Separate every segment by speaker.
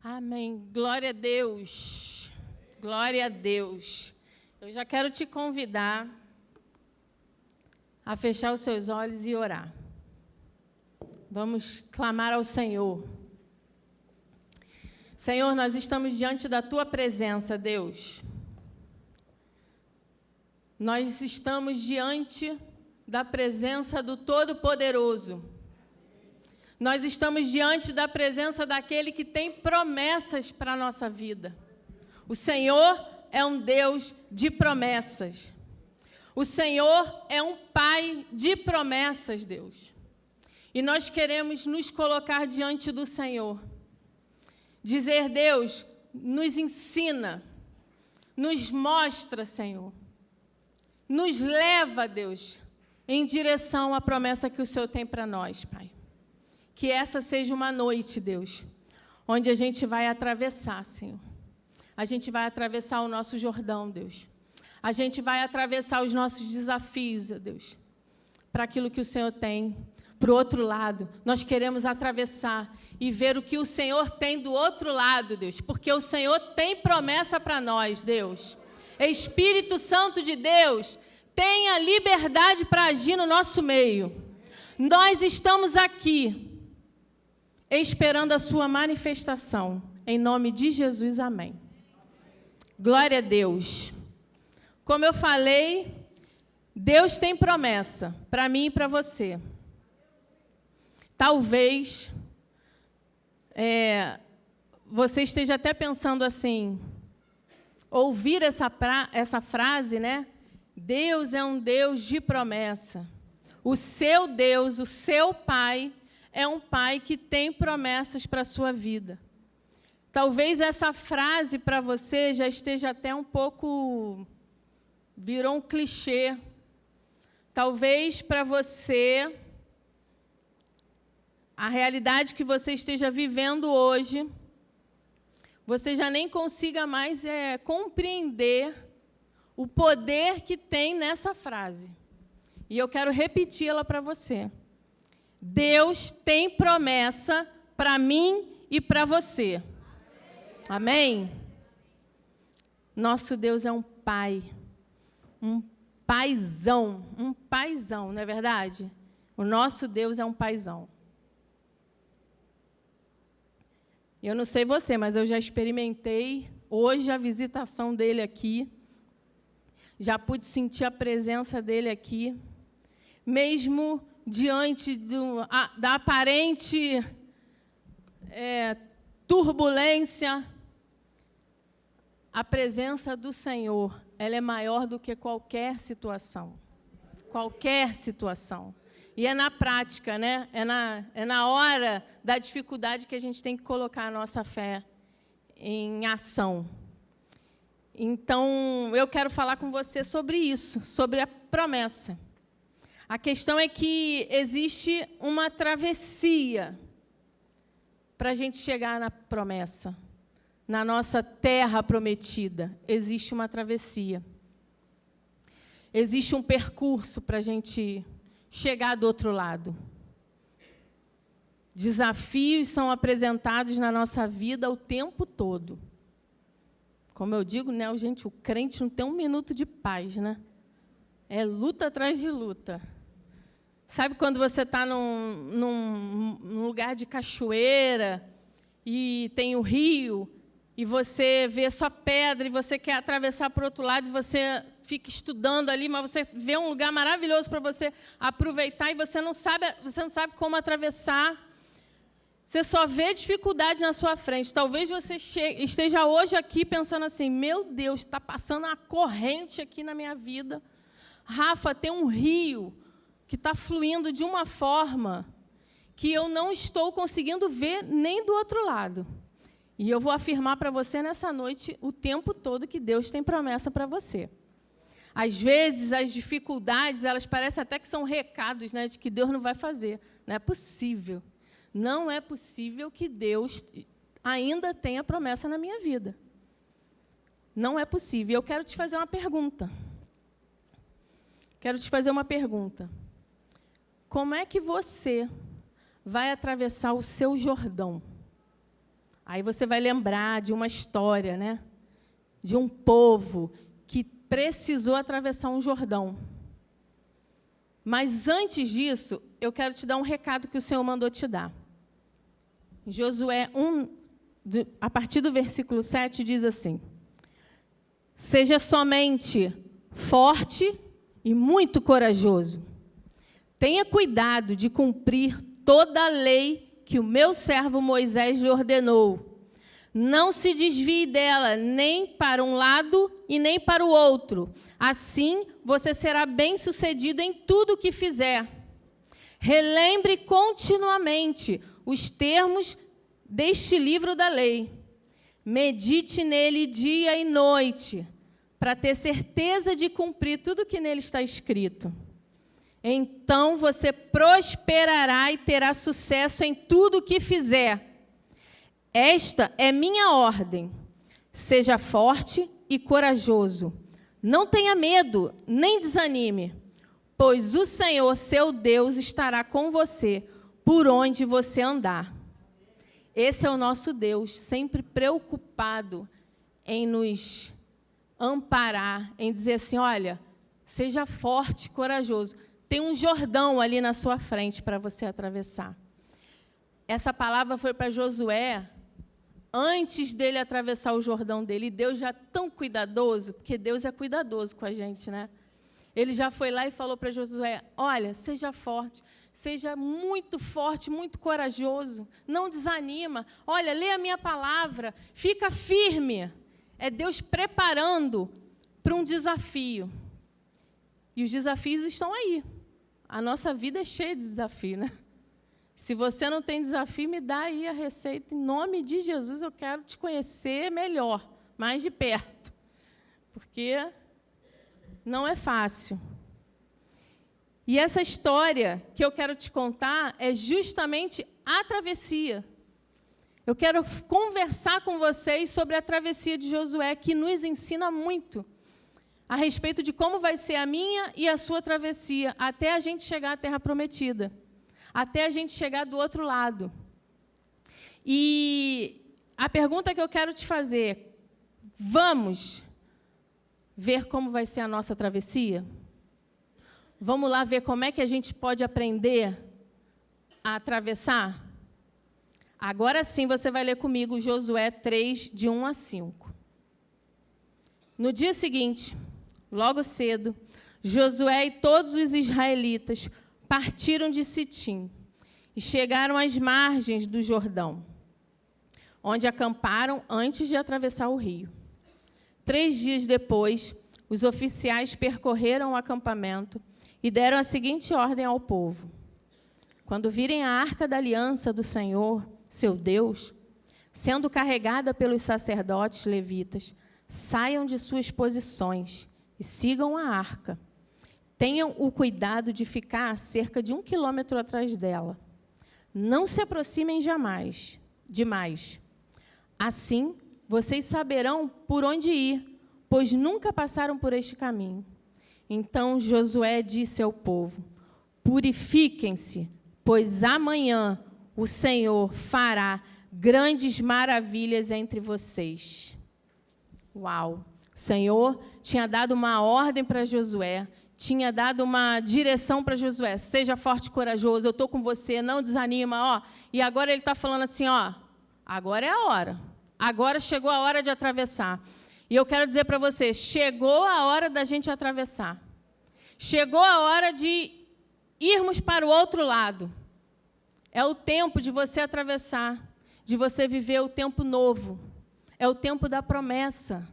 Speaker 1: Amém. Glória a Deus. Glória a Deus. Eu já quero te convidar a fechar os seus olhos e orar. Vamos clamar ao Senhor. Senhor, nós estamos diante da Tua presença, Deus. Nós estamos diante da presença do Todo-Poderoso. Nós estamos diante da presença daquele que tem promessas para a nossa vida. O Senhor é um Deus de promessas. O Senhor é um Pai de promessas, Deus. E nós queremos nos colocar diante do Senhor. Dizer, Deus, nos ensina, nos mostra, Senhor. Nos leva, Deus, em direção à promessa que o Senhor tem para nós, Pai. Que essa seja uma noite, Deus, onde a gente vai atravessar, Senhor. A gente vai atravessar o nosso Jordão, Deus. A gente vai atravessar os nossos desafios, Deus, para aquilo que o Senhor tem. Para o outro lado, nós queremos atravessar e ver o que o Senhor tem do outro lado, Deus, porque o Senhor tem promessa para nós, Deus. Espírito Santo de Deus, tenha liberdade para agir no nosso meio. Nós estamos aqui esperando a sua manifestação. Em nome de Jesus, amém. Glória a Deus. Como eu falei, Deus tem promessa para mim e para você. Talvez você esteja até pensando assim, ouvir essa frase, né? Deus é um Deus de promessa. O seu Deus, o seu Pai, é um Pai que tem promessas para a sua vida. Talvez essa frase para você já esteja até um pouco... virou um clichê. Talvez para você, a realidade que você esteja vivendo hoje, você já nem consiga mais compreender o poder que tem nessa frase. E eu quero repeti-la para você. Deus tem promessa para mim e para você. Amém? Nosso Deus é um Pai, um paizão, não é verdade? O nosso Deus é um paizão. Eu não sei você, mas eu já experimentei hoje a visitação dele aqui. Já pude sentir a presença dele aqui. Mesmo diante da aparente turbulência, a presença do Senhor, ela é maior do que qualquer situação. Qualquer situação. E é na prática, né? É na hora da dificuldade que a gente tem que colocar a nossa fé em ação. Então, eu quero falar com você sobre isso, sobre a promessa. A questão é que existe uma travessia para a gente chegar na promessa. Na nossa terra prometida, existe uma travessia. Existe um percurso para a gente chegar do outro lado. Desafios são apresentados na nossa vida o tempo todo. Como eu digo, né, gente, o crente não tem um minuto de paz, né? É luta atrás de luta. Sabe quando você está num lugar de cachoeira e tem o rio e você vê só pedra e você quer atravessar para o outro lado e você fica estudando ali, mas você vê um lugar maravilhoso para você aproveitar e você não sabe como atravessar. Você só vê dificuldade na sua frente. Talvez você esteja hoje aqui pensando assim, meu Deus, está passando uma corrente aqui na minha vida. Rafa, tem um rio que está fluindo de uma forma que eu não estou conseguindo ver nem do outro lado. E eu vou afirmar para você nessa noite o tempo todo que Deus tem promessa para você. Às vezes, as dificuldades, elas parecem até que são recados, né, de que Deus não vai fazer. Não é possível. Não é possível que Deus ainda tenha promessa na minha vida. Não é possível. Eu quero te fazer uma pergunta. Como é que você vai atravessar o seu Jordão? Aí você vai lembrar de uma história, né? De um povo que precisou atravessar um Jordão. Mas antes disso, eu quero te dar um recado que o Senhor mandou te dar. Em Josué 1, a partir do versículo 7, diz assim: seja somente forte e muito corajoso. Tenha cuidado de cumprir toda a lei que o meu servo Moisés lhe ordenou. Não se desvie dela, nem para um lado e nem para o outro. Assim, você será bem-sucedido em tudo o que fizer. Relembre continuamente os termos deste livro da lei. Medite nele dia e noite, para ter certeza de cumprir tudo o que nele está escrito. Então você prosperará e terá sucesso em tudo o que fizer. Esta é minha ordem. Seja forte e corajoso. Não tenha medo, nem desanime, pois o Senhor, seu Deus, estará com você por onde você andar. Esse é o nosso Deus, sempre preocupado em nos amparar, em dizer assim, olha, seja forte, corajoso. Tem um Jordão ali na sua frente para você atravessar. Essa palavra foi para Josué antes dele atravessar o Jordão dele. E Deus já tão cuidadoso, porque Deus é cuidadoso com a gente, né? Ele já foi lá e falou para Josué, olha, seja forte, seja muito forte, muito corajoso, não desanima. Olha, lê a minha palavra, fica firme. É Deus preparando para um desafio. E os desafios estão aí. A nossa vida é cheia de desafio, né? Se você não tem desafio, me dá aí a receita. Em nome de Jesus, eu quero te conhecer melhor, mais de perto. Porque não é fácil. E essa história que eu quero te contar é justamente a travessia. Eu quero conversar com vocês sobre a travessia de Josué, que nos ensina muito a respeito de como vai ser a minha e a sua travessia, até a gente chegar à Terra Prometida, até a gente chegar do outro lado. E a pergunta que eu quero te fazer, vamos ver como vai ser a nossa travessia? Vamos lá ver como é que a gente pode aprender a atravessar? Agora sim, você vai ler comigo Josué 3, de 1 a 5. No dia seguinte, logo cedo, Josué e todos os israelitas partiram de Sitim e chegaram às margens do Jordão, onde acamparam antes de atravessar o rio. 3 dias depois, os oficiais percorreram o acampamento e deram a seguinte ordem ao povo: quando virem a arca da aliança do Senhor, seu Deus, sendo carregada pelos sacerdotes levitas, saiam de suas posições e sigam a arca. Tenham o cuidado de ficar a cerca de 1 quilômetro atrás dela. Não se aproximem demais. Assim, vocês saberão por onde ir, pois nunca passaram por este caminho. Então Josué disse ao povo: purifiquem-se, pois amanhã o Senhor fará grandes maravilhas entre vocês. Uau! O Senhor tinha dado uma ordem para Josué, tinha dado uma direção para Josué: seja forte e corajoso, eu estou com você, não desanima. Ó. E agora ele está falando assim, ó, agora é a hora, agora chegou a hora de atravessar. E eu quero dizer para você, chegou a hora da gente atravessar. Chegou a hora de irmos para o outro lado. É o tempo de você atravessar, de você viver o tempo novo. É o tempo da promessa.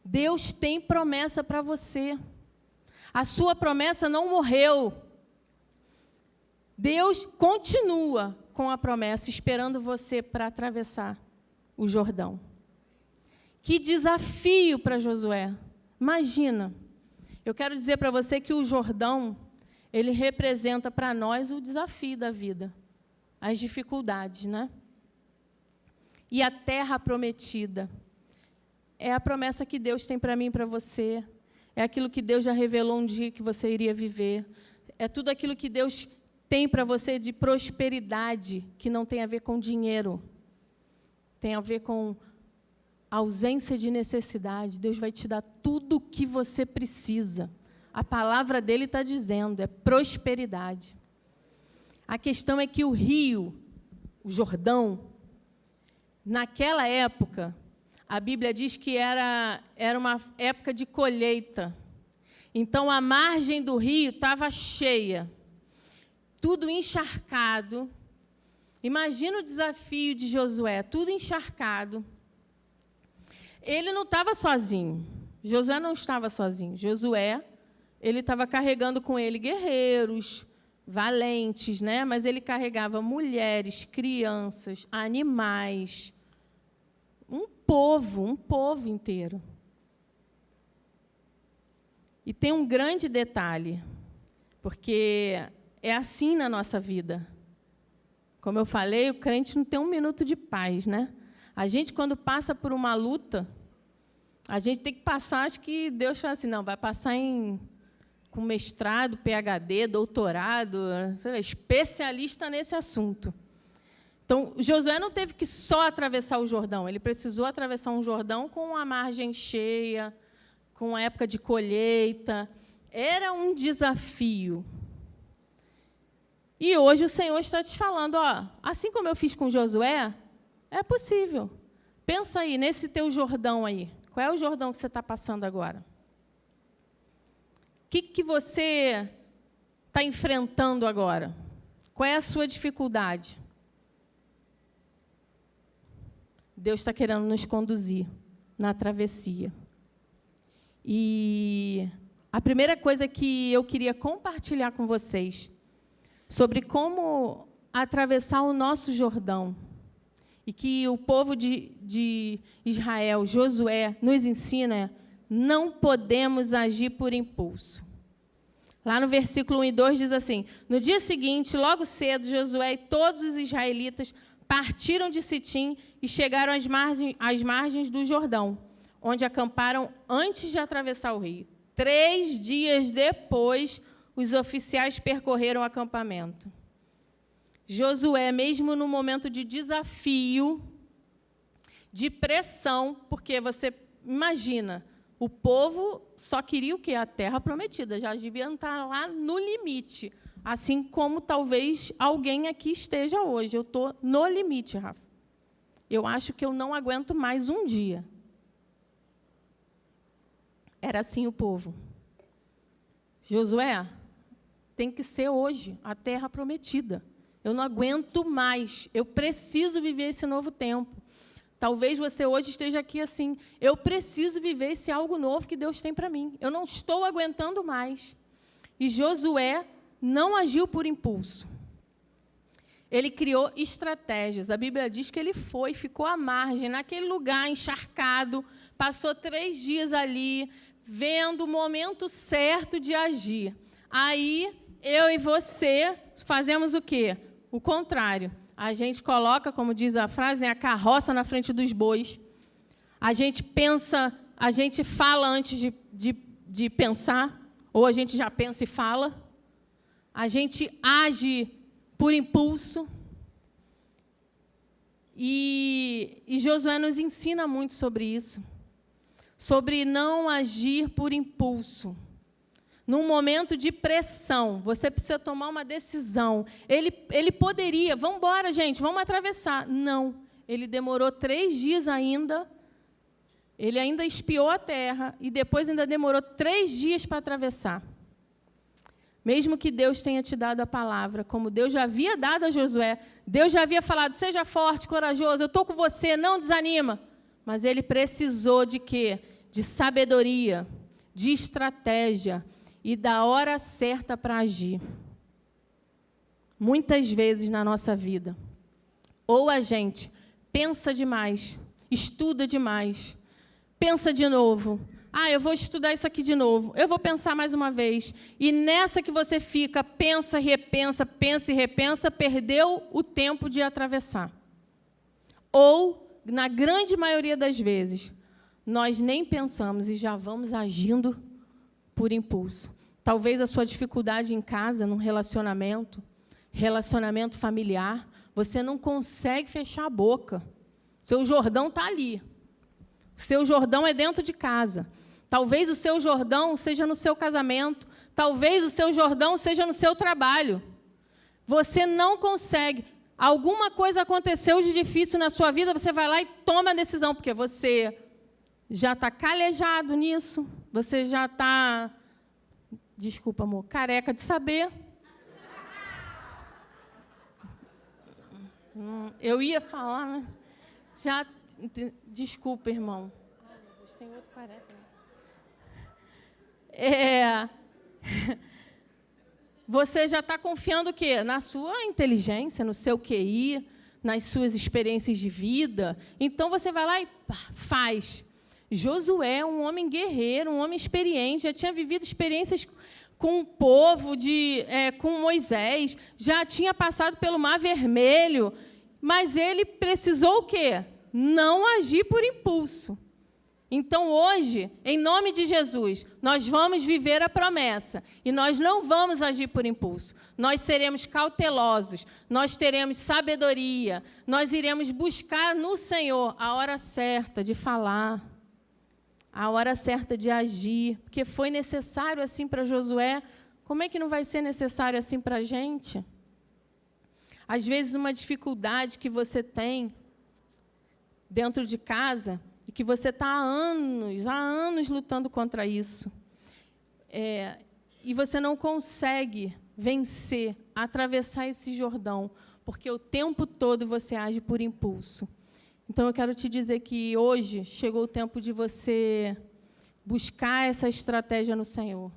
Speaker 1: Deus tem promessa para você. A sua promessa não morreu. Deus continua com a promessa, esperando você para atravessar o Jordão. Que desafio para Josué. Imagina. Eu quero dizer para você que o Jordão, ele representa para nós o desafio da vida, as dificuldades, né? E a terra prometida. É a promessa que Deus tem para mim e para você. É aquilo que Deus já revelou um dia que você iria viver. É tudo aquilo que Deus tem para você de prosperidade, que não tem a ver com dinheiro. tem a ver com ausência de necessidade. Deus vai te dar tudo o que você precisa. A palavra dele está dizendo, é prosperidade. A questão é que o rio, o Jordão, naquela época, a Bíblia diz que era uma época de colheita. Então, a margem do rio estava cheia, tudo encharcado. Imagina o desafio de Josué, tudo encharcado. Ele não estava sozinho. Josué não estava sozinho. Josué, ele estava carregando com ele guerreiros, valentes, né? Mas ele carregava mulheres, crianças, animais, um povo inteiro. E tem um grande detalhe, porque é assim na nossa vida. Como eu falei, o crente não tem um minuto de paz, né? A gente, quando passa por uma luta, a gente tem que passar, acho que Deus fala assim, não, vai passar com mestrado, PhD, doutorado, sei lá, especialista nesse assunto. Então, Josué não teve que só atravessar o Jordão, ele precisou atravessar um Jordão com a margem cheia, com a época de colheita. Era um desafio. E hoje o Senhor está te falando, ó, assim como eu fiz com Josué, é possível. Pensa aí, nesse teu Jordão aí. Qual é o Jordão que você está passando agora? O que você está enfrentando agora? Qual é a sua dificuldade? Deus está querendo nos conduzir na travessia. E a primeira coisa que eu queria compartilhar com vocês sobre como atravessar o nosso Jordão, e que o povo de Israel, Josué, nos ensina, não podemos agir por impulso. Lá no versículo 1 e 2 diz assim, no dia seguinte, logo cedo, Josué e todos os israelitas partiram de Sitim e chegaram às margens do Jordão, onde acamparam antes de atravessar o rio. 3 dias depois, os oficiais percorreram o acampamento. Josué, mesmo no momento de desafio, de pressão, porque você imagina, o povo só queria o quê? A terra prometida, já devia estar lá no limite, assim como talvez alguém aqui esteja hoje. Eu estou no limite, Rafa. Eu acho que eu não aguento mais um dia. Era assim o povo. Josué, tem que ser hoje a terra prometida. Eu não aguento mais, eu preciso viver esse novo tempo. Talvez você hoje esteja aqui assim, eu preciso viver esse algo novo que Deus tem para mim. Eu não estou aguentando mais. E Josué não agiu por impulso. Ele criou estratégias. A Bíblia diz que ele ficou à margem, naquele lugar encharcado, passou 3 dias ali, vendo o momento certo de agir. Aí, eu e você fazemos o quê? O contrário. A gente coloca, como diz a frase, a carroça na frente dos bois. A gente pensa, a gente fala antes de pensar, ou a gente já pensa e fala. A gente age por impulso. E Josué nos ensina muito sobre isso. Sobre não agir por impulso. Num momento de pressão, você precisa tomar uma decisão. Ele poderia, vamos embora, gente, vamos atravessar. Não, ele demorou 3 dias ainda, ele ainda espiou a terra, e depois ainda demorou 3 dias para atravessar. Mesmo que Deus tenha te dado a palavra, como Deus já havia dado a Josué, Deus já havia falado, seja forte, corajoso, eu estou com você, não desanima. Mas ele precisou de quê? De sabedoria, de estratégia, e da hora certa para agir. Muitas vezes na nossa vida, ou a gente pensa demais, estuda demais, pensa de novo. Eu vou estudar isso aqui de novo, eu vou pensar mais uma vez. E nessa que você fica, pensa e repensa, perdeu o tempo de atravessar. Ou, na grande maioria das vezes, nós nem pensamos e já vamos agindo por impulso. Talvez a sua dificuldade em casa, num relacionamento familiar, você não consegue fechar a boca. Seu Jordão está ali. O seu Jordão é dentro de casa. Talvez o seu Jordão seja no seu casamento. Talvez o seu Jordão seja no seu trabalho. Você não consegue. Alguma coisa aconteceu de difícil na sua vida, você vai lá e toma a decisão, porque você já está calejado nisso, você já está, desculpa, amor, careca de saber. Eu ia falar, né? Já, desculpa, irmão. Ai, meu Deus, tem outro careca. Você já está confiando o quê? Na sua inteligência, no seu QI, nas suas experiências de vida. Então, você vai lá e faz. Josué, um homem guerreiro, um homem experiente, já tinha vivido experiências com o povo, com Moisés, já tinha passado pelo Mar Vermelho, mas ele precisou o quê? Não agir por impulso. Então, hoje, em nome de Jesus, nós vamos viver a promessa e nós não vamos agir por impulso. Nós seremos cautelosos, nós teremos sabedoria, nós iremos buscar no Senhor a hora certa de falar, a hora certa de agir, porque foi necessário assim para Josué, como é que não vai ser necessário assim para a gente? Às vezes, uma dificuldade que você tem dentro de casa, e que você está há anos lutando contra isso, e você não consegue vencer, atravessar esse Jordão, porque o tempo todo você age por impulso. Então, eu quero te dizer que hoje chegou o tempo de você buscar essa estratégia no Senhor.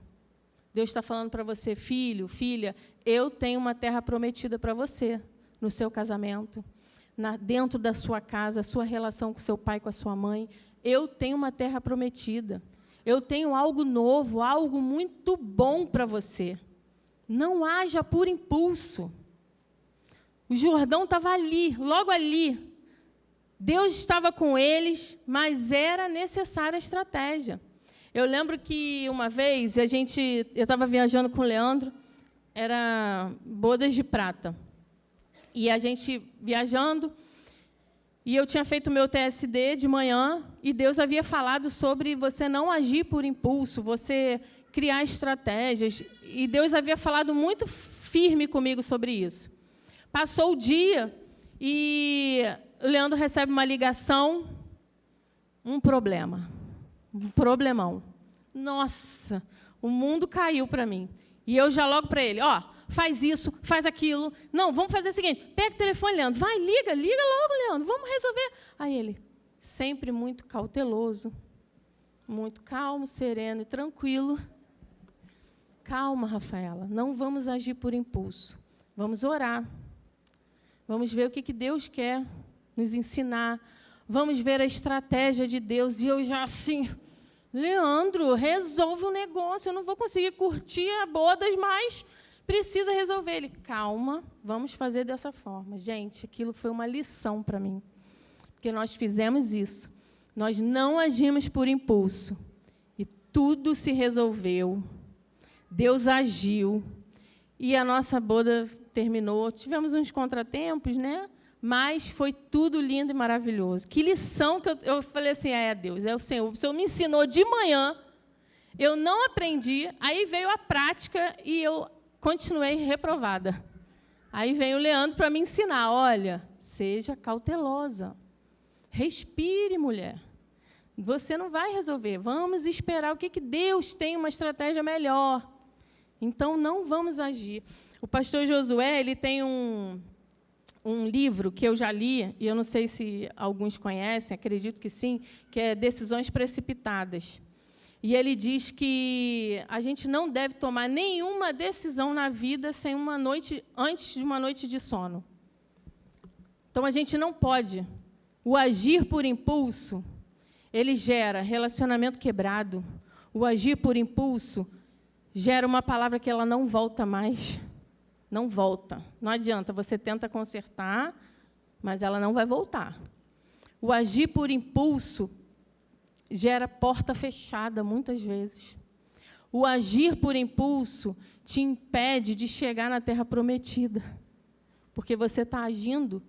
Speaker 1: Deus está falando para você, filho, filha, eu tenho uma terra prometida para você, no seu casamento, dentro da sua casa, a sua relação com seu pai, com a sua mãe. Eu tenho uma terra prometida. Eu tenho algo novo, algo muito bom para você. Não haja por impulso. O Jordão estava ali, logo ali. Deus estava com eles, mas era necessária a estratégia. Eu lembro que, uma vez, eu estava viajando com o Leandro, era bodas de prata. E a gente viajando, e eu tinha feito o meu TSD de manhã, e Deus havia falado sobre você não agir por impulso, você criar estratégias. E Deus havia falado muito firme comigo sobre isso. Passou o dia, e o Leandro recebe uma ligação, um problemão. Nossa, o mundo caiu para mim. E eu já logo para ele, faz isso, faz aquilo. Não, vamos fazer o seguinte, pega o telefone, Leandro, vai, liga logo, Leandro, vamos resolver. Aí ele, sempre muito cauteloso, muito calmo, sereno e tranquilo. Calma, Rafaela, não vamos agir por impulso. Vamos orar. Vamos ver o que Deus quer nos ensinar. Vamos ver a estratégia de Deus. E eu já assim, Leandro, resolve o negócio, eu não vou conseguir curtir a bodas, mas precisa resolver. Ele, calma, vamos fazer dessa forma. Gente, aquilo foi uma lição para mim, porque nós fizemos isso. Nós não agimos por impulso. E tudo se resolveu. Deus agiu. E a nossa boda terminou. Tivemos uns contratempos, né? Mas foi tudo lindo e maravilhoso. Que lição que eu falei assim, Deus, é o Senhor. O Senhor me ensinou de manhã, eu não aprendi, aí veio a prática e eu continuei reprovada. Aí vem o Leandro para me ensinar, olha, seja cautelosa, respire, mulher. Você não vai resolver, vamos esperar o que Deus tem, uma estratégia melhor. Então, não vamos agir. O pastor Josué, ele tem um livro que eu já li, e eu não sei se alguns conhecem, acredito que sim, que é Decisões Precipitadas. E ele diz que a gente não deve tomar nenhuma decisão na vida antes de uma noite de sono. Então, a gente não pode. O agir por impulso, ele gera relacionamento quebrado. O agir por impulso gera uma palavra que ela não volta mais. Não volta. Não adianta, você tenta consertar, mas ela não vai voltar. O agir por impulso gera porta fechada, muitas vezes. O agir por impulso te impede de chegar na terra prometida, porque você está agindo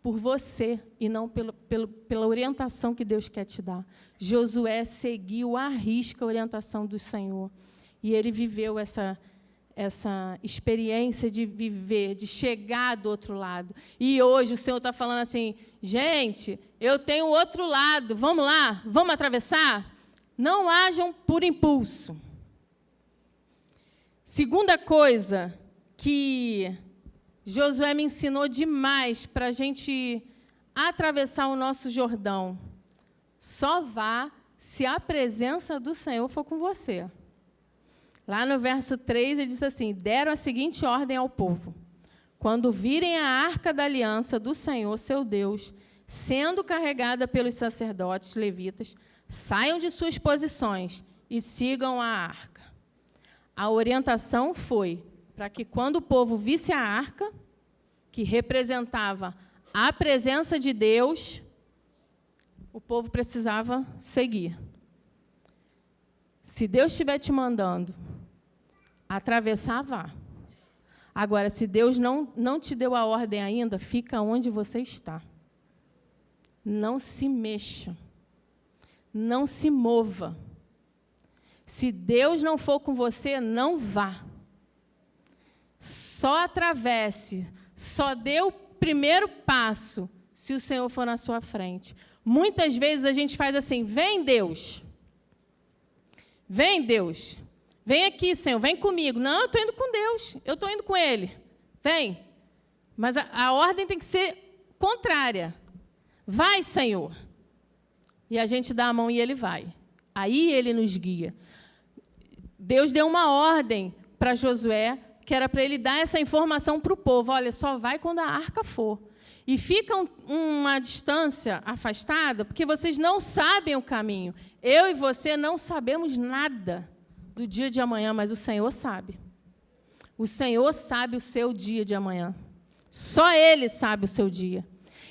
Speaker 1: por você e não pela orientação que Deus quer te dar. Josué seguiu à risca a orientação do Senhor. E ele viveu essa experiência de viver, de chegar do outro lado. E hoje o Senhor está falando assim, gente, eu tenho o outro lado, vamos lá? Vamos atravessar? Não hajam por impulso. Segunda coisa que Josué me ensinou demais para a gente atravessar o nosso Jordão. Só vá se a presença do Senhor for com você. Lá no verso 3, ele diz assim, deram a seguinte ordem ao povo. Quando virem a arca da aliança do Senhor, seu Deus, sendo carregada pelos sacerdotes levitas, saiam de suas posições e sigam a arca. A orientação foi para que quando o povo visse a arca, que representava a presença de Deus, o povo precisava seguir. Se Deus estiver te mandando atravessar, vá. Agora, se Deus não te deu a ordem ainda, fica onde você está. Não se mexa. Não se mova. Se Deus não for com você, não vá. Só atravesse, só dê o primeiro passo se o Senhor for na sua frente. Muitas vezes a gente faz assim, vem Deus. Vem Deus. Vem aqui, Senhor, vem comigo. Não, eu estou indo com Deus, eu estou indo com Ele. Vem. Mas a ordem tem que ser contrária. Vai, Senhor. E a gente dá a mão e Ele vai. Aí Ele nos guia. Deus deu uma ordem para Josué, que era para ele dar essa informação para o povo. Olha, só vai quando a arca for. E fica uma distância afastada, porque vocês não sabem o caminho. Eu e você não sabemos nada do dia de amanhã, mas o Senhor sabe. O Senhor sabe o seu dia de amanhã. Só Ele sabe o seu dia.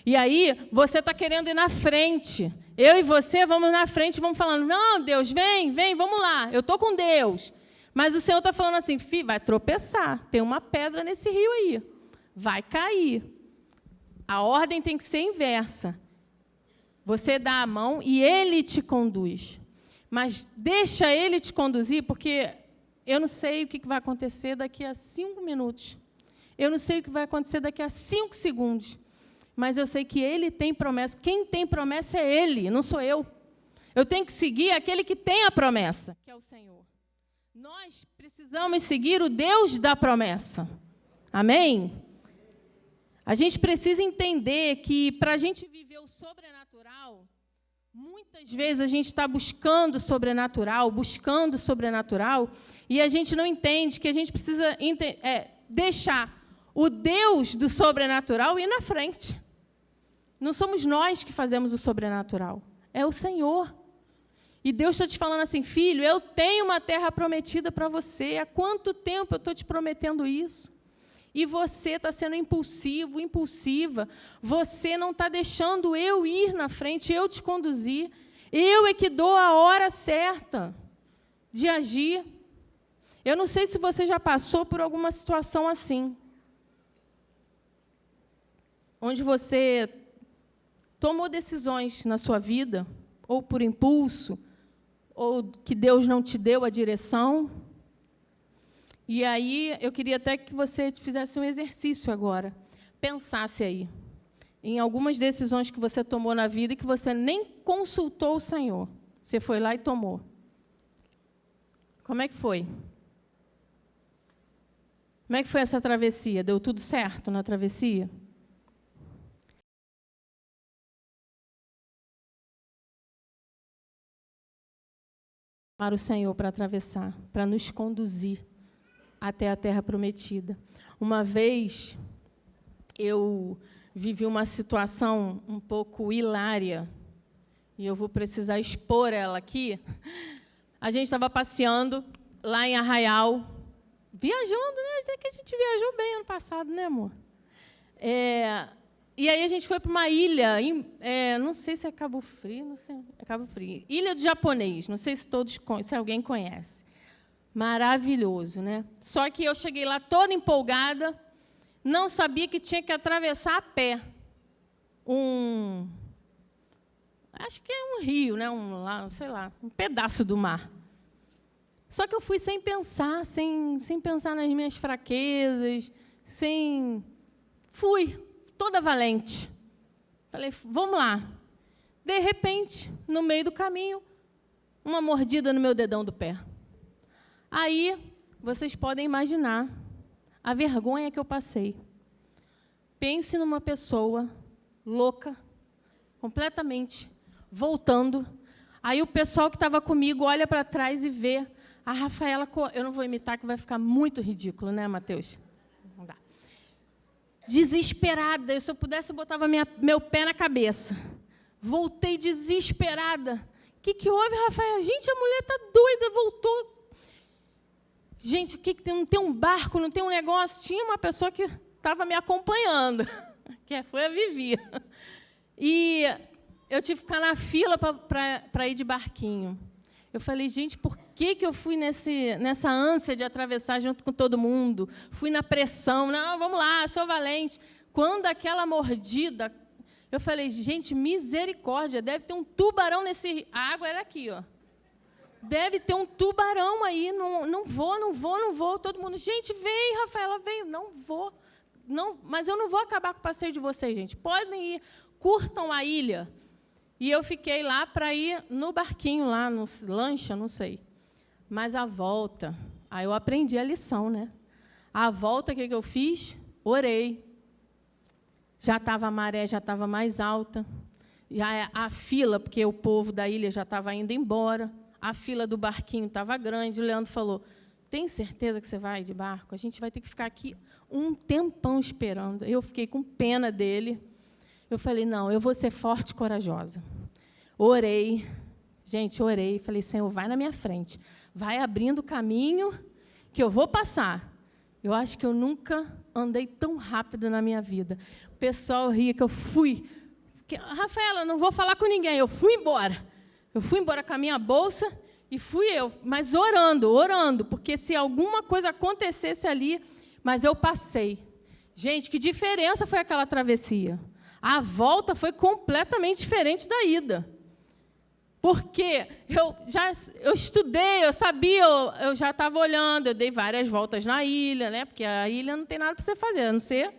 Speaker 1: E aí, você está querendo ir na frente. Eu e você vamos na frente, vamos falando, não, Deus, vem, vamos lá, eu estou com Deus. Mas o Senhor está falando assim, filho, vai tropeçar, tem uma pedra nesse rio aí, vai cair. A ordem tem que ser inversa. Você dá a mão e Ele te conduz. Mas deixa Ele te conduzir, porque eu não sei o que vai acontecer daqui a 5 minutos. Eu não sei o que vai acontecer daqui a 5 segundos. Mas eu sei que Ele tem promessa. Quem tem promessa é Ele, não sou eu. Eu tenho que seguir aquele que tem a promessa, que é o Senhor. Nós precisamos seguir o Deus da promessa. Amém? A gente precisa entender que, para a gente viver o sobrenatural, muitas vezes a gente está buscando sobrenatural, e a gente não entende que a gente precisa deixar o Deus do sobrenatural ir na frente. Não somos nós que fazemos o sobrenatural, é o Senhor. E Deus está te falando assim, filho, eu tenho uma terra prometida para você. Há quanto tempo eu estou te prometendo isso? E você está sendo impulsivo, impulsiva. Você não está deixando eu ir na frente, eu te conduzir. Eu é que dou a hora certa de agir. Eu não sei se você já passou por alguma situação assim, onde você tomou decisões na sua vida, ou por impulso, ou que Deus não te deu a direção. E aí, eu queria até que você fizesse um exercício agora. Pensasse aí em algumas decisões que você tomou na vida e que você nem consultou o Senhor. Você foi lá e tomou. Como é que foi? Como é que foi essa travessia? Deu tudo certo na travessia? Para o Senhor para atravessar, para nos conduzir até a terra prometida. Uma vez, eu vivi uma situação um pouco hilária, e eu vou precisar expor ela aqui. A gente estava passeando lá em Arraial, viajando, né? Até que a gente viajou bem ano passado, né, amor? E aí a gente foi para uma ilha, não sei se é Cabo Frio, não sei, é Cabo Frio. Ilha do Japonês, não sei se alguém conhece. Maravilhoso, né? Só que eu cheguei lá toda empolgada, não sabia que tinha que atravessar a pé. acho que é um rio, né? Sei lá, um pedaço do mar. Só que eu fui sem pensar, sem pensar nas minhas fraquezas, fui toda valente. Falei, vamos lá. De repente, no meio do caminho, uma mordida no meu dedão do pé. Aí, vocês podem imaginar a vergonha que eu passei. Pense numa pessoa louca, completamente, voltando. Aí o pessoal que estava comigo olha para trás e vê a Rafaela... Eu não vou imitar, que vai ficar muito ridículo, né, Mateus? Não dá. Desesperada. Se eu pudesse, eu botava meu pé na cabeça. Voltei desesperada. O que houve, Rafaela? Gente, a mulher está doida, voltou. Gente, não tem um barco, não tem um negócio? Tinha uma pessoa que estava me acompanhando, que foi a Vivi. E eu tive que ficar na fila para ir de barquinho. Eu falei, gente, por que eu fui nessa ânsia de atravessar junto com todo mundo? Fui na pressão, não, vamos lá, sou valente. Quando aquela mordida, eu falei, gente, misericórdia, deve ter um tubarão nesse... A água era aqui, ó. Deve ter um tubarão aí, não vou. Todo mundo, gente, vem, Rafaela, vem. Não vou, não, mas eu não vou acabar com o passeio de vocês, gente. Podem ir, curtam a ilha. E eu fiquei lá para ir no barquinho, lá no lancha, não sei. Mas a volta, aí eu aprendi a lição, né? A volta, o que eu fiz? Orei. Já estava a maré, já estava mais alta. E a fila, porque o povo da ilha já estava indo embora. A fila do barquinho estava grande. O Leandro falou, tem certeza que você vai de barco? A gente vai ter que ficar aqui um tempão esperando. Eu fiquei com pena dele. Eu falei, não, eu vou ser forte e corajosa. Orei. Gente, orei. Falei, Senhor, vai na minha frente. Vai abrindo o caminho que eu vou passar. Eu acho que eu nunca andei tão rápido na minha vida. O pessoal ria que eu fui. Rafaela, não vou falar com ninguém. Eu fui embora. Eu fui embora com a minha bolsa e fui eu, mas orando, porque se alguma coisa acontecesse ali, mas eu passei. Gente, que diferença foi aquela travessia? A volta foi completamente diferente da ida. Porque eu estudei, eu sabia, eu já estava olhando, eu dei várias voltas na ilha, né? Porque a ilha não tem nada para você fazer, a não ser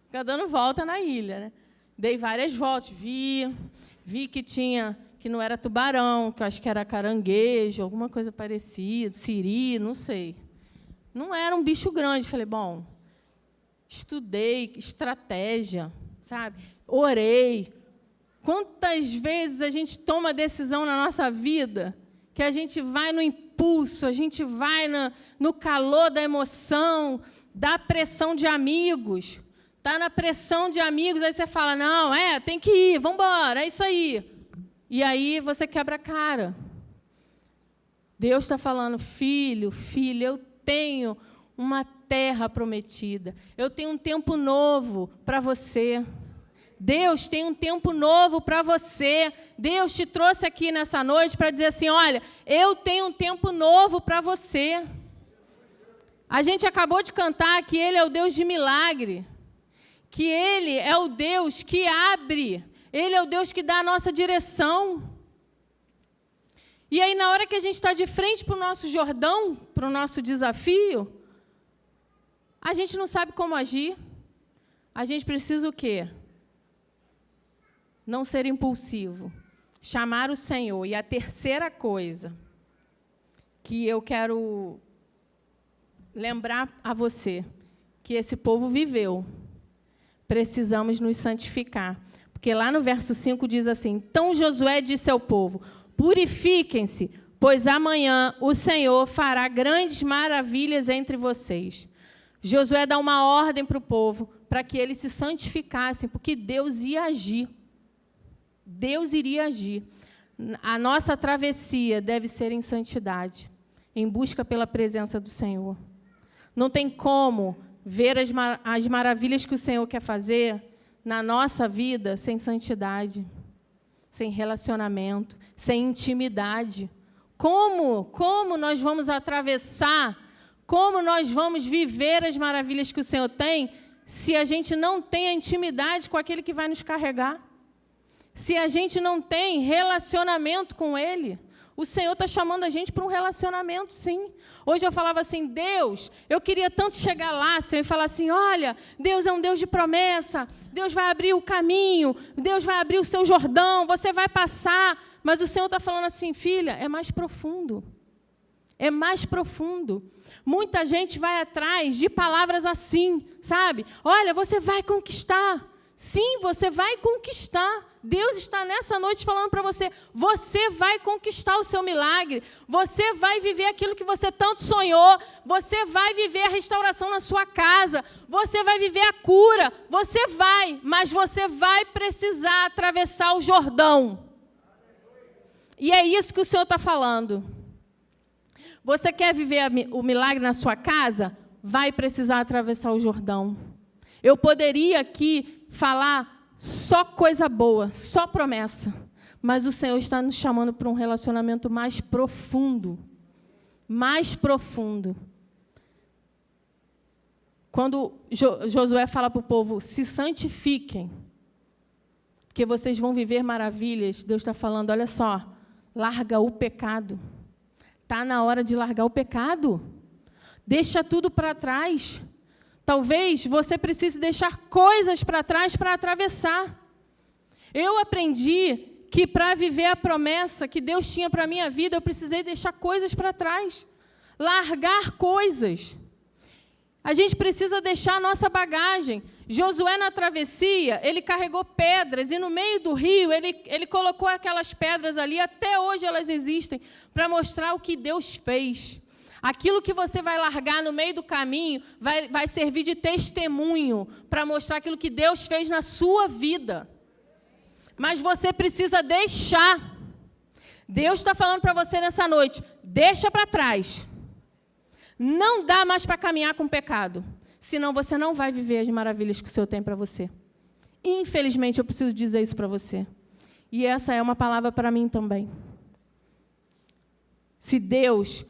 Speaker 1: ficar dando volta na ilha, né? Dei várias voltas, vi que não era tubarão, que eu acho que era caranguejo, alguma coisa parecida, siri, não sei. Não era um bicho grande. Falei, bom, estudei estratégia, sabe? Orei. Quantas vezes a gente toma decisão na nossa vida que a gente vai no impulso, a gente vai no calor da emoção, da pressão de amigos. Está na pressão de amigos, aí você fala, não, tem que ir, vamos embora, é isso aí. E aí você quebra a cara. Deus está falando, filho, eu tenho uma terra prometida. Eu tenho um tempo novo para você. Deus tem um tempo novo para você. Deus te trouxe aqui nessa noite para dizer assim, olha, eu tenho um tempo novo para você. A gente acabou de cantar que Ele é o Deus de milagre, que Ele é o Deus que abre, Ele é o Deus que dá a nossa direção. E aí, na hora que a gente está de frente para o nosso Jordão, para o nosso desafio, a gente não sabe como agir. A gente precisa o quê? Não ser impulsivo. Chamar o Senhor. E a terceira coisa que eu quero lembrar a você, que esse povo viveu, precisamos nos santificar. Porque lá no verso 5 diz assim, então Josué disse ao povo, purifiquem-se, pois amanhã o Senhor fará grandes maravilhas entre vocês. Josué dá uma ordem para o povo, para que eles se santificassem, porque Deus ia agir. Deus iria agir. A nossa travessia deve ser em santidade, em busca pela presença do Senhor. Não tem como ver as maravilhas que o Senhor quer fazer na nossa vida sem santidade, sem relacionamento, sem intimidade. Como nós vamos atravessar, como nós vamos viver as maravilhas que o Senhor tem se a gente não tem a intimidade com aquele que vai nos carregar. Se a gente não tem relacionamento com Ele. O Senhor está chamando a gente para um relacionamento, sim. Hoje eu falava assim, Deus, eu queria tanto chegar lá, Senhor, e falar assim, olha, Deus é um Deus de promessa, Deus vai abrir o caminho, Deus vai abrir o seu Jordão, você vai passar. Mas o Senhor está falando assim, filha, é mais profundo. É mais profundo. Muita gente vai atrás de palavras assim, sabe? Olha, você vai conquistar. Sim, você vai conquistar. Deus está nessa noite falando para você, você vai conquistar o seu milagre, você vai viver aquilo que você tanto sonhou, você vai viver a restauração na sua casa, você vai viver a cura, você vai, mas você vai precisar atravessar o Jordão. E é isso que o Senhor está falando. Você quer viver o milagre na sua casa? Vai precisar atravessar o Jordão. Eu poderia aqui falar só coisa boa, só promessa. Mas o Senhor está nos chamando para um relacionamento mais profundo. Mais profundo. Quando Josué fala para o povo, se santifiquem, porque vocês vão viver maravilhas, Deus está falando, olha só, larga o pecado. Está na hora de largar o pecado. Deixa tudo para trás. Talvez você precise deixar coisas para trás para atravessar. Eu aprendi que para viver a promessa que Deus tinha para a minha vida, eu precisei deixar coisas para trás. Largar coisas. A gente precisa deixar a nossa bagagem. Josué, na travessia, ele carregou pedras, e no meio do rio, ele colocou aquelas pedras ali, até hoje elas existem, para mostrar o que Deus fez. Aquilo que você vai largar no meio do caminho vai servir de testemunho para mostrar aquilo que Deus fez na sua vida. Mas você precisa deixar. Deus está falando para você nessa noite, deixa para trás. Não dá mais para caminhar com o pecado, senão você não vai viver as maravilhas que o Senhor tem para você. Infelizmente, eu preciso dizer isso para você. E essa é uma palavra para mim também. Se Deus,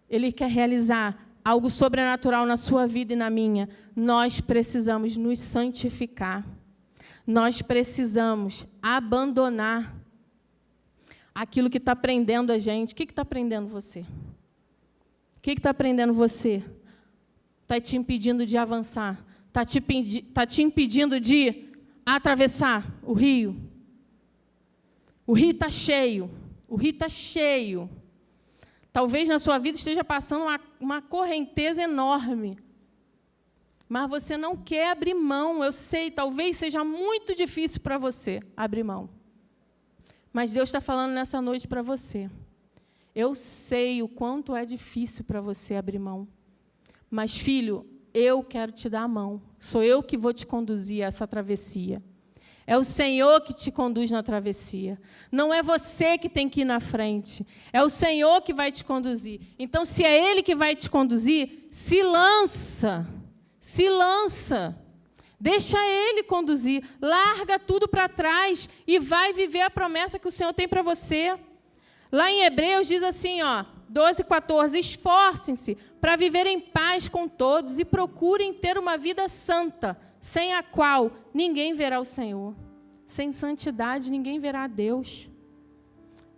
Speaker 1: Ele quer realizar algo sobrenatural na sua vida e na minha, nós precisamos nos santificar. Nós precisamos abandonar aquilo que está prendendo a gente. O que está prendendo você? O que está prendendo você? Está te impedindo de avançar? Está te impedindo de atravessar o rio? O rio está cheio. O rio está cheio. Talvez na sua vida esteja passando uma correnteza enorme. Mas você não quer abrir mão. Eu sei, talvez seja muito difícil para você abrir mão. Mas Deus está falando nessa noite para você. Eu sei o quanto é difícil para você abrir mão. Mas, filho, eu quero te dar a mão. Sou eu que vou te conduzir a essa travessia. É o Senhor que te conduz na travessia. Não é você que tem que ir na frente. É o Senhor que vai te conduzir. Então, se é Ele que vai te conduzir, se lança. Se lança. Deixa Ele conduzir. Larga tudo para trás e vai viver a promessa que o Senhor tem para você. Lá em Hebreus diz assim, 12:14, esforcem-se para viver em paz com todos e procurem ter uma vida santa, sem a qual ninguém verá o Senhor. Sem santidade, ninguém verá a Deus.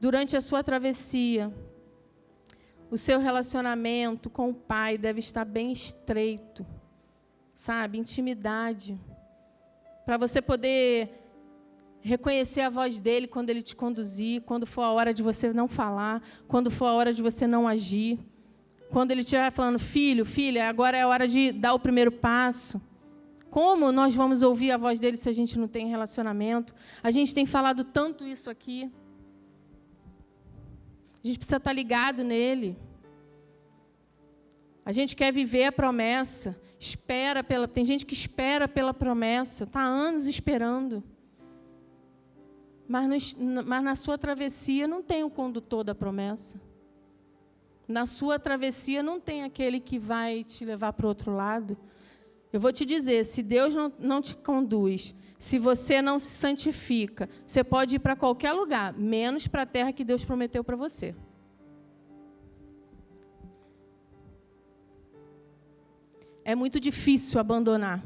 Speaker 1: Durante a sua travessia, o seu relacionamento com o Pai deve estar bem estreito, sabe? Intimidade. Para você poder reconhecer a voz dele quando ele te conduzir, quando for a hora de você não falar, quando for a hora de você não agir. Quando ele estiver falando, filho, filha, agora é a hora de dar o primeiro passo. Como nós vamos ouvir a voz dele se a gente não tem relacionamento? A gente tem falado tanto isso aqui. A gente precisa estar ligado nele. A gente quer viver a promessa. Tem gente que espera pela promessa, está há anos esperando. Mas na sua travessia não tem o condutor da promessa. Na sua travessia não tem aquele que vai te levar para o outro lado. Eu vou te dizer, se Deus não te conduz, se você não se santifica, você pode ir para qualquer lugar, menos para a terra que Deus prometeu para você. É muito difícil abandonar.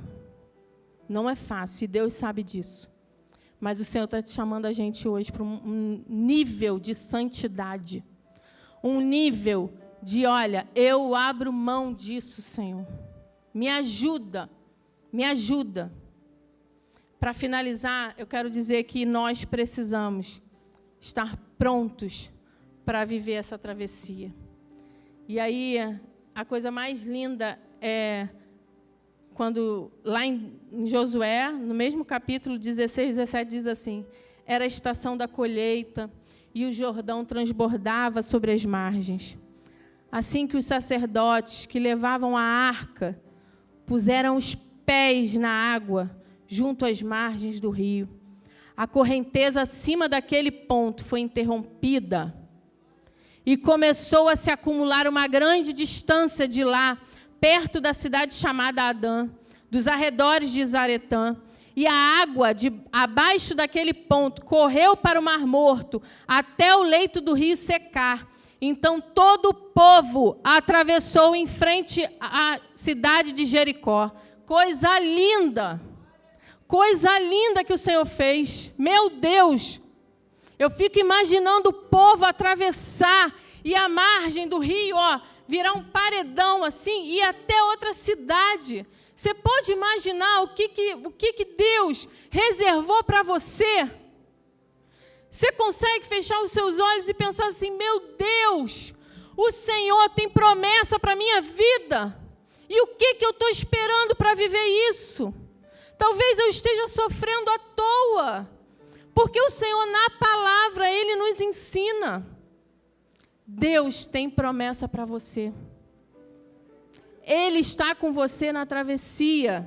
Speaker 1: Não é fácil, e Deus sabe disso. Mas o Senhor está te chamando a gente hoje para um nível de santidade. Um nível de, olha, eu abro mão disso, Senhor. Me ajuda, me ajuda. Para finalizar, eu quero dizer que nós precisamos estar prontos para viver essa travessia. E aí, a coisa mais linda é quando, lá em Josué, no mesmo capítulo 16, 17, diz assim: era a estação da colheita e o Jordão transbordava sobre as margens. Assim que os sacerdotes que levavam a arca puseram os pés na água junto às margens do rio, a correnteza acima daquele ponto foi interrompida e começou a se acumular uma grande distância de lá, perto da cidade chamada Adã, dos arredores de Zaretã, e a água abaixo daquele ponto correu para o Mar Morto, até o leito do rio secar. Então todo o povo atravessou em frente à cidade de Jericó. Coisa linda! Coisa linda que o Senhor fez. Meu Deus! Eu fico imaginando o povo atravessar e a margem do rio, virar um paredão assim e ir até outra cidade. Você pode imaginar o que Deus reservou para você? Você consegue fechar os seus olhos e pensar assim: meu Deus, o Senhor tem promessa para a minha vida. E o que eu estou esperando para viver isso? Talvez eu esteja sofrendo à toa, porque o Senhor, na palavra, Ele nos ensina. Deus tem promessa para você. Ele está com você na travessia.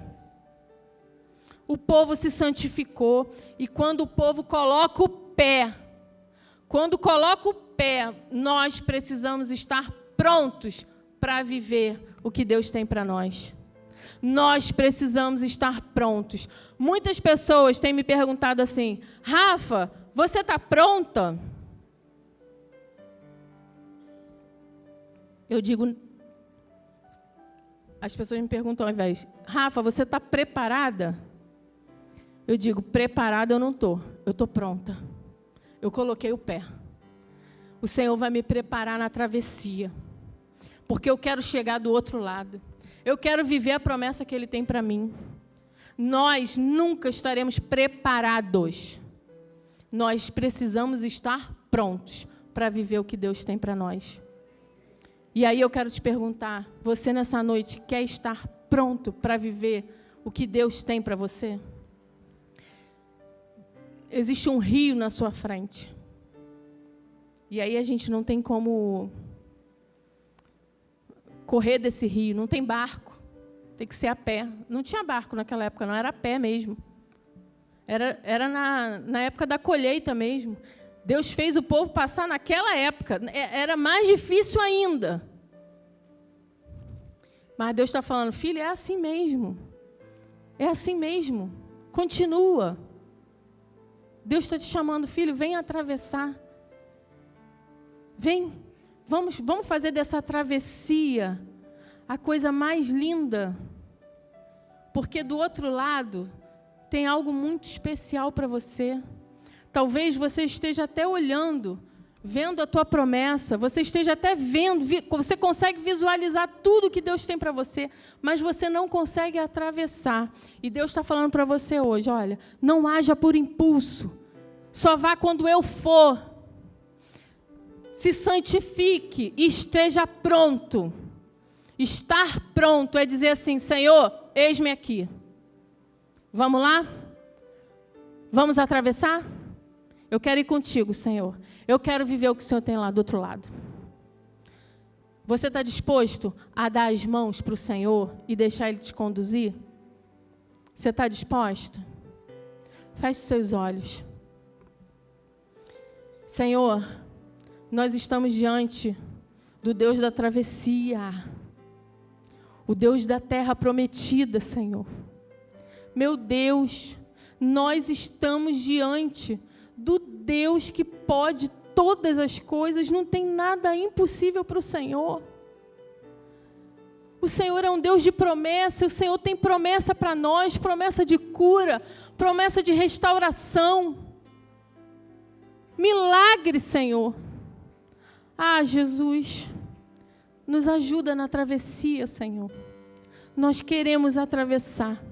Speaker 1: O povo se santificou, e quando o povo coloca o pé, nós precisamos estar prontos para viver o que Deus tem para nós. Nós precisamos estar prontos. Muitas pessoas têm me perguntado assim: Rafa, você está pronta? Eu digo, as pessoas me perguntam ao invés: Rafa, você está preparada? Eu digo, preparada eu não estou, eu estou pronta. Eu coloquei o pé. O Senhor vai me preparar na travessia, porque eu quero chegar do outro lado. Eu quero viver a promessa que Ele tem para mim. Nós nunca estaremos preparados. Nós precisamos estar prontos para viver o que Deus tem para nós. E aí eu quero te perguntar, você nessa noite quer estar pronto para viver o que Deus tem para você? Existe um rio na sua frente. E aí a gente não tem como correr desse rio, não tem barco, tem que ser a pé. Não tinha barco naquela época, não, era a pé mesmo. Era na época da colheita mesmo. Deus fez o povo passar naquela época, era mais difícil ainda. Mas Deus está falando: filho, é assim mesmo. É assim mesmo. Continua. Deus está te chamando: filho, vem atravessar. Vem, vamos fazer dessa travessia a coisa mais linda. Porque do outro lado tem algo muito especial para você. Talvez você esteja até olhando, vendo a tua promessa, você esteja até vendo, você consegue visualizar tudo que Deus tem para você, mas você não consegue atravessar. E Deus está falando para você hoje: olha, não haja por impulso, só vá quando eu for. Se santifique e esteja pronto. Estar pronto é dizer assim: Senhor, eis-me aqui. Vamos lá? Vamos atravessar? Eu quero ir contigo, Senhor. Eu quero viver o que o Senhor tem lá do outro lado. Você está disposto a dar as mãos para o Senhor e deixar Ele te conduzir? Você está disposto? Feche os seus olhos. Senhor, nós estamos diante do Deus da travessia, o Deus da terra prometida, Senhor. Meu Deus, nós estamos diante do Deus que pode todas as coisas, não tem nada impossível para o Senhor. O Senhor é um Deus de promessa, o Senhor tem promessa para nós, promessa de cura, promessa de restauração. Milagre, Senhor. Ah, Jesus, nos ajuda na travessia, Senhor. Nós queremos atravessar.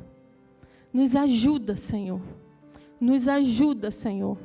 Speaker 1: Nos ajuda, Senhor. Nos ajuda, Senhor.